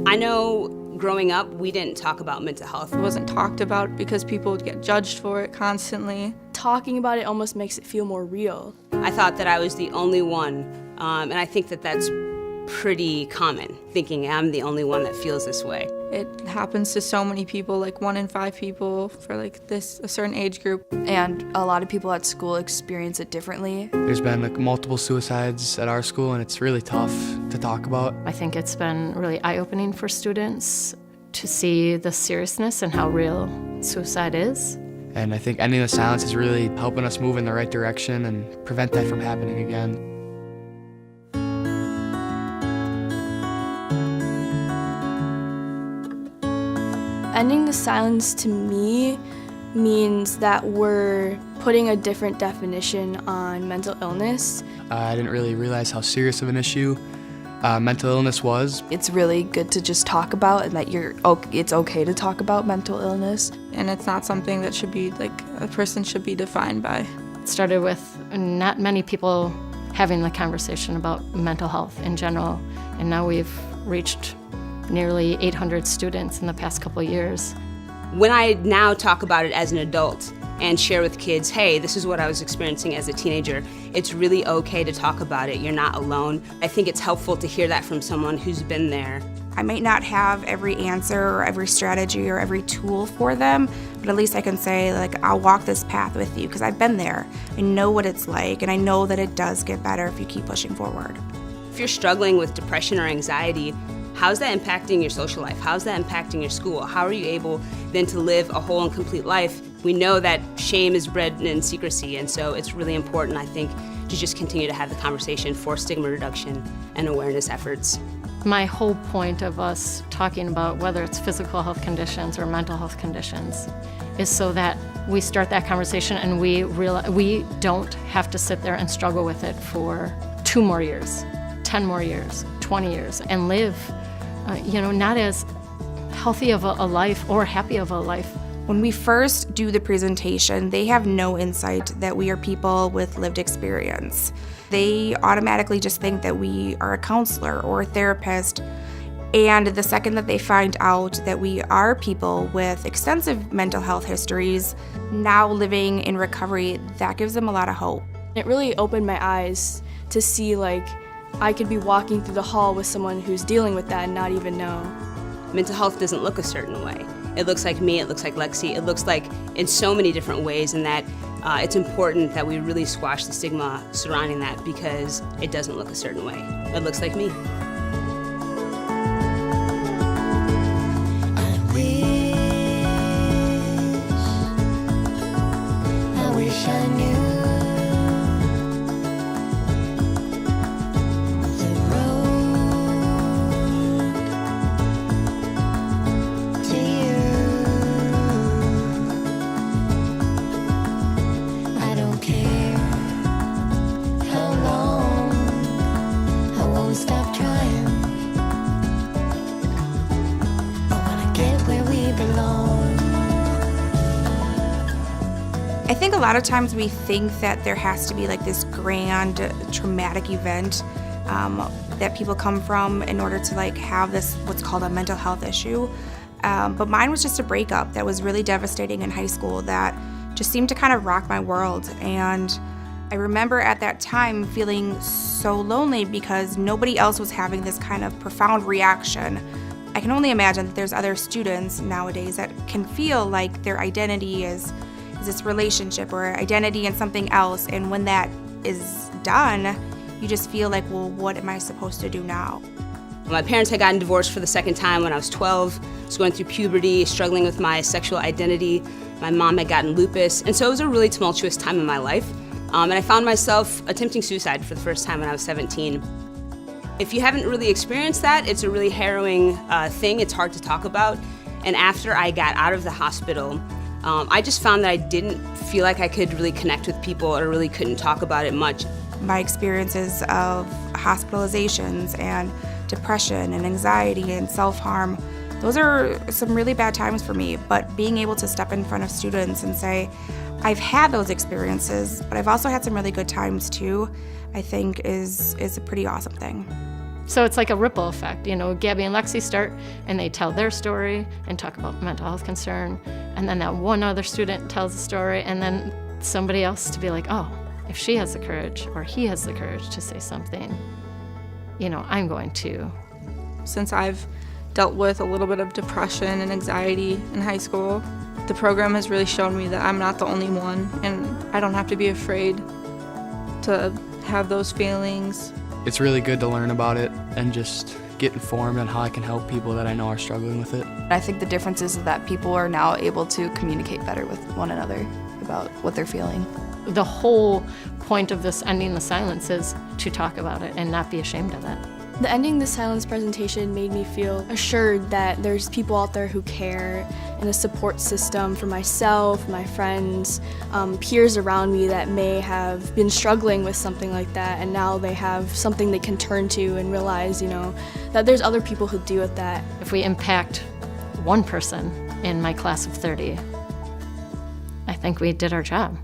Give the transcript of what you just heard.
I know growing up, we didn't talk about mental health. It wasn't talked about because people would get judged for it constantly. Talking about it almost makes it feel more real. I thought that I was the only one, and I think that that's pretty common, thinking I'm the only one that feels this way. It happens to so many people, like 1 in 5 people for like a certain age group. And a lot of people at school experience it differently. There's been like multiple suicides at our school, and it's really tough to talk about. I think it's been really eye-opening for students to see the seriousness and how real suicide is. And I think ending the silence is really helping us move in the right direction and prevent that from happening again. Ending the silence to me means that we're putting a different definition on mental illness. I didn't really realize how serious of an issue mental illness was. It's really good to just talk about and that it's okay to talk about mental illness. And it's not something that should be like a person should be defined by. It started with not many people having the conversation about mental health in general, and now we've reached nearly 800 students in the past couple of years. When I now talk about it as an adult and share with kids, hey, this is what I was experiencing as a teenager, it's really okay to talk about it. You're not alone. I think it's helpful to hear that from someone who's been there. I might not have every answer or every strategy or every tool for them, but at least I can say, like, I'll walk this path with you because I've been there. I know what it's like, and I know that it does get better if you keep pushing forward. If you're struggling with depression or anxiety, how's that impacting your social life? How's that impacting your school? How are you able then to live a whole and complete life? We know that shame is bred in secrecy, and so it's really important, I think, to just continue to have the conversation for stigma reduction and awareness efforts. My whole point of us talking about whether it's physical health conditions or mental health conditions is so that we start that conversation and we realize we don't have to sit there and struggle with it for 2 more years, 10 more years, 20 years, and live not as healthy of a life or happy of a life. When we first do the presentation, they have no insight that we are people with lived experience. They automatically just think that we are a counselor or a therapist. And the second that they find out that we are people with extensive mental health histories, now living in recovery, that gives them a lot of hope. It really opened my eyes to see, like, I could be walking through the hall with someone who's dealing with that and not even know. Mental health doesn't look a certain way. It looks like me, it looks like Lexi, it looks like in so many different ways, and that it's important that we really squash the stigma surrounding that because it doesn't look a certain way. It looks like me. I wish I knew. I think a lot of times we think that there has to be like this grand traumatic event that people come from in order to like have this what's called a mental health issue. But mine was just a breakup that was really devastating in high school that just seemed to kind of rock my world. And I remember at that time feeling so lonely because nobody else was having this kind of profound reaction. I can only imagine that there's other students nowadays that can feel like their identity is this relationship or identity in something else, and when that is done, you just feel like, well, what am I supposed to do now? My parents had gotten divorced for the second time when I was 12. I was going through puberty, struggling with my sexual identity. My mom had gotten lupus, and so it was a really tumultuous time in my life. And I found myself attempting suicide for the first time when I was 17. If you haven't really experienced that, it's a really harrowing thing. It's hard to talk about. And after I got out of the hospital, I just found that I didn't feel like I could really connect with people or really couldn't talk about it much. My experiences of hospitalizations and depression and anxiety and self-harm, those are some really bad times for me, but being able to step in front of students and say, I've had those experiences, but I've also had some really good times too, I think is a pretty awesome thing. So it's like a ripple effect. You know, Gabby and Lexi start and they tell their story and talk about mental health concern, and then that one other student tells the story, and then somebody else to be like, oh, if she has the courage or he has the courage to say something, you know, I'm going to. Since I've dealt with a little bit of depression and anxiety in high school, the program has really shown me that I'm not the only one, and I don't have to be afraid to have those feelings. It's really good to learn about it and just get informed on how I can help people that I know are struggling with it. I think the difference is that people are now able to communicate better with one another about what they're feeling. The whole point of this Ending the Silence is to talk about it and not be ashamed of it. The Ending the Silence presentation made me feel assured that there's people out there who care, and a support system for myself, my friends, peers around me that may have been struggling with something like that, and now they have something they can turn to and realize, you know, that there's other people who deal with that. If we impact one person in my class of 30, I think we did our job.